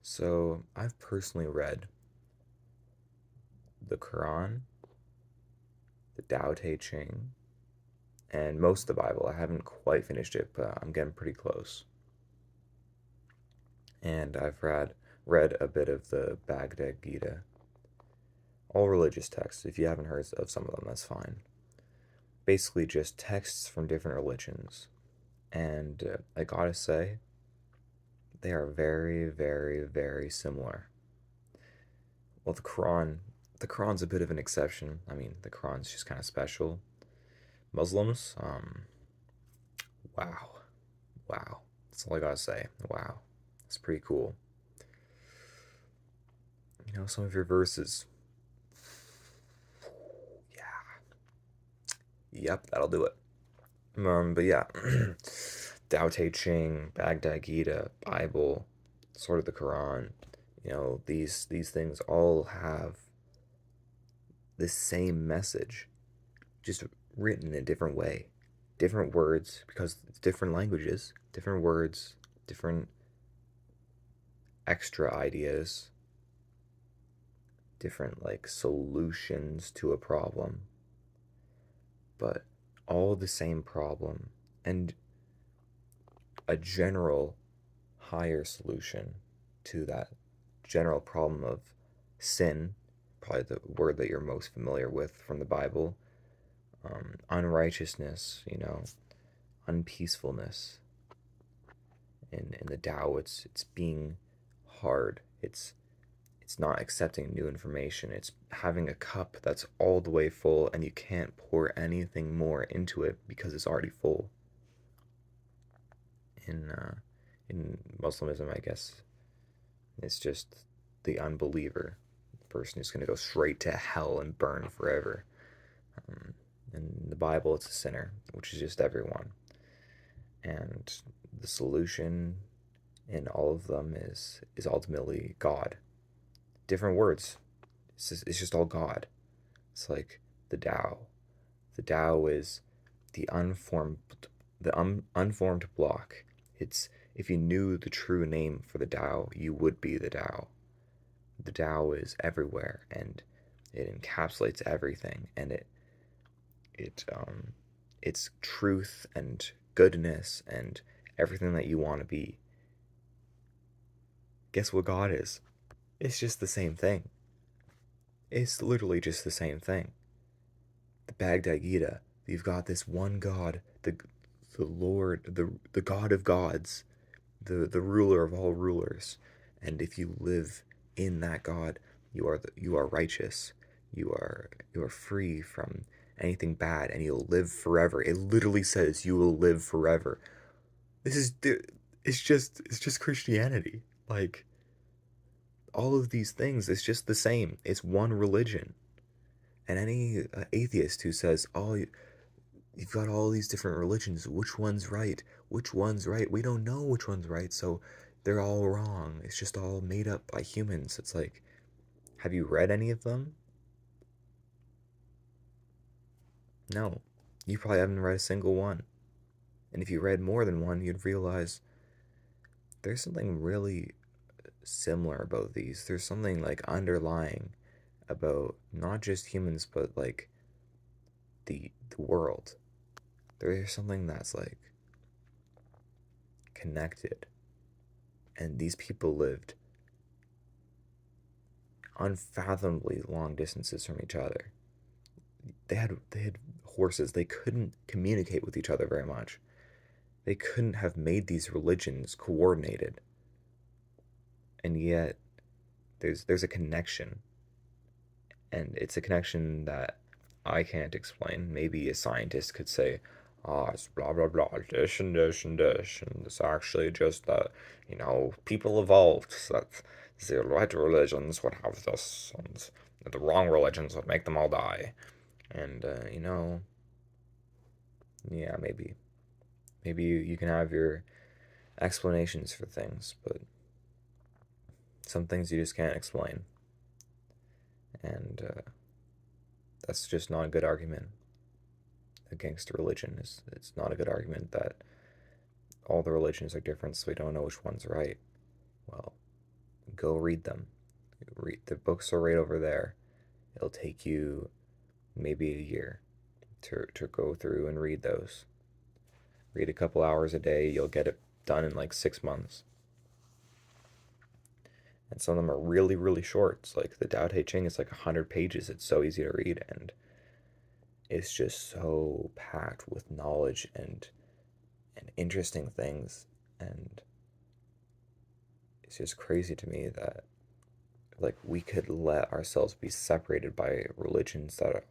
So, I've personally read the Quran, the Tao Te Ching, and most of the Bible. I haven't quite finished it, but I'm getting pretty close. And I've read a bit of the Bhagavad Gita, all religious texts. If you haven't heard of some of them, that's fine. Basically, just texts from different religions. And I gotta say, they are very, very, very similar. Well, the Quran's a bit of an exception. I mean, the Quran's just kind of special. Muslims, wow, wow. That's all I gotta say. Wow, it's pretty cool. Some of your verses. Yeah, yep, that'll do it. But yeah, Tao Te Ching, Baghdad Gita, Bible, sort of the Quran. These things all have the same message, just written in a different way, different words because it's different languages, different words, different extra ideas, different like solutions to a problem, but all the same problem and a general higher solution to that general problem of sin, probably the word that you're most familiar with from the Bible, unrighteousness, unpeacefulness. In the Tao, it's being hard. It's not accepting new information. It's having a cup that's all the way full and you can't pour anything more into it because it's already full. In in Muslimism, I guess it's just the unbeliever, the person who's going to go straight to hell and burn forever. Um, in the Bible, it's a sinner, which is just everyone. And the solution in all of them is ultimately God. Different words. It's just all God. It's like the Tao. The Tao is the unformed block. It's if you knew the true name for the Tao, you would be the Tao. The Tao is everywhere and it encapsulates everything and it it's truth and goodness and everything that you want to be. Guess what God is? It's just the same thing. It's literally just the same thing. The Baghdad Gita, you've got this one God, the Lord, the God of gods, the ruler of all rulers. And if you live in that God, you are righteous. You are free from anything bad and you'll live forever. It literally says you will live forever. This is it's just Christianity. Like all of these things, it's just the same. It's one religion. And any atheist who says, "Oh, you've got all these different religions. Which one's right? Which one's right? We don't know which one's right, so they're all wrong. It's just all made up by humans." It's like, have you read any of them? No. You probably haven't read a single one. And if you read more than one, you'd realize there's something really similar about these. There's something like underlying about not just humans, but like the world. There's something that's like connected. And these people lived unfathomably long distances from each other. They had horses. They couldn't communicate with each other very much. They couldn't have made these religions coordinated. And yet there's a connection. And it's a connection that I can't explain. Maybe a scientist could say, "Ah, it's blah blah blah, this and this and this, and it's actually just that, people evolved so that the right religions would have this, and the wrong religions would make them all die." And yeah, maybe you can have your explanations for things, but some things you just can't explain, and that's just not a good argument against religion. It's not a good argument that all the religions are different, so we don't know which one's right. Well, Go read them. Read the books are right over there. It'll take you maybe a year to go through and read those. Read a couple hours a day, you'll get it done in like 6 months. And some of them are really, really short. It's like the Tao Te Ching is like 100 pages. It's so easy to read, and it's just so packed with knowledge and interesting things. And it's just crazy to me that like we could let ourselves be separated by religions that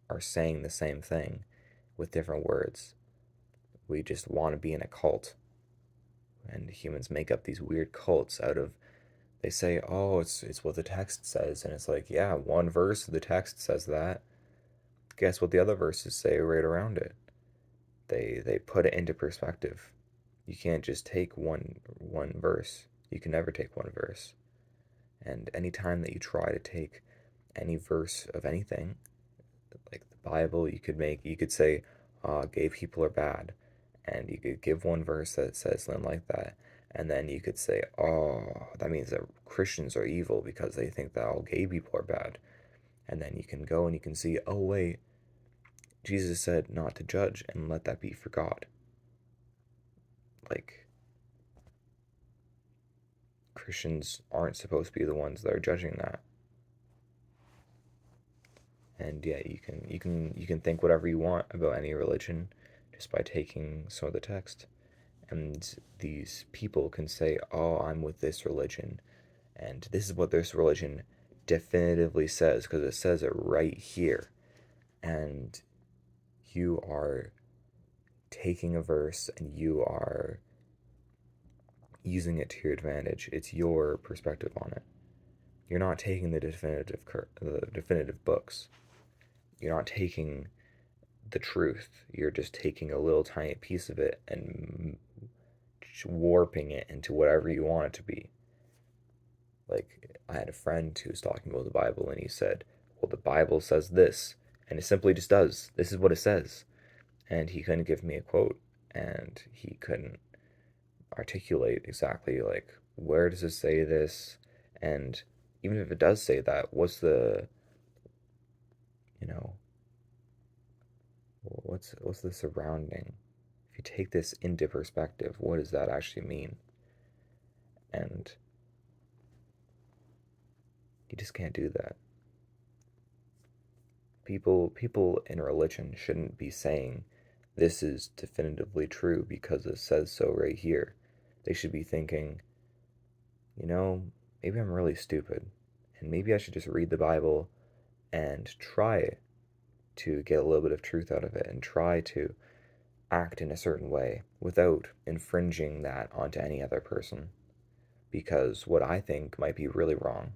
are saying the same thing with different words. We just want to be in a cult, and humans make up these weird cults out of, they say, oh, it's what the text says, and it's like, yeah, one verse of the text says that. Guess what the other verses say right around it? They put it into perspective. You can't just take one verse. You can never take one verse. And anytime that you try to take any verse of anything, like the Bible, you could say, gay people are bad, and you could give one verse that says something like that, and then you could say, oh, that means that Christians are evil because they think that all gay people are bad, and then you can go and you can see, oh wait, Jesus said not to judge and let that be for God. Like, Christians aren't supposed to be the ones that are judging that. And yeah, you can think whatever you want about any religion just by taking some of the text. And these people can say, oh, I'm with this religion, and this is what this religion definitively says because it says it right here. And you are taking a verse and you are using it to your advantage. It's your perspective on it. You're not taking the definitive books. You're not taking the truth. You're just taking a little tiny piece of it and warping it into whatever you want it to be. Like, I had a friend who was talking about the Bible, and he said, well, the Bible says this, and it simply just does. This is what it says. And he couldn't give me a quote, and he couldn't articulate exactly, like, where does it say this? And even if it does say that, you know, what's the surrounding? If you take this into perspective, what does that actually mean? And you just can't do that. People in religion shouldn't be saying this is definitively true because it says so right here. They should be thinking, you know, maybe I'm really stupid, and maybe I should just read the Bible and try to get a little bit of truth out of it and try to act in a certain way without infringing that onto any other person. Because what I think might be really wrong.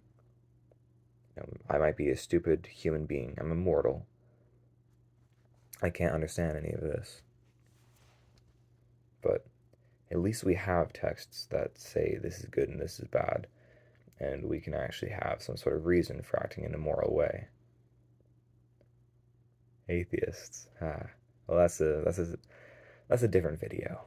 I might be a stupid human being. I'm immortal. I can't understand any of this. But at least we have texts that say this is good and this is bad, and we can actually have some sort of reason for acting in a moral way. Atheists. Well, that's a different video.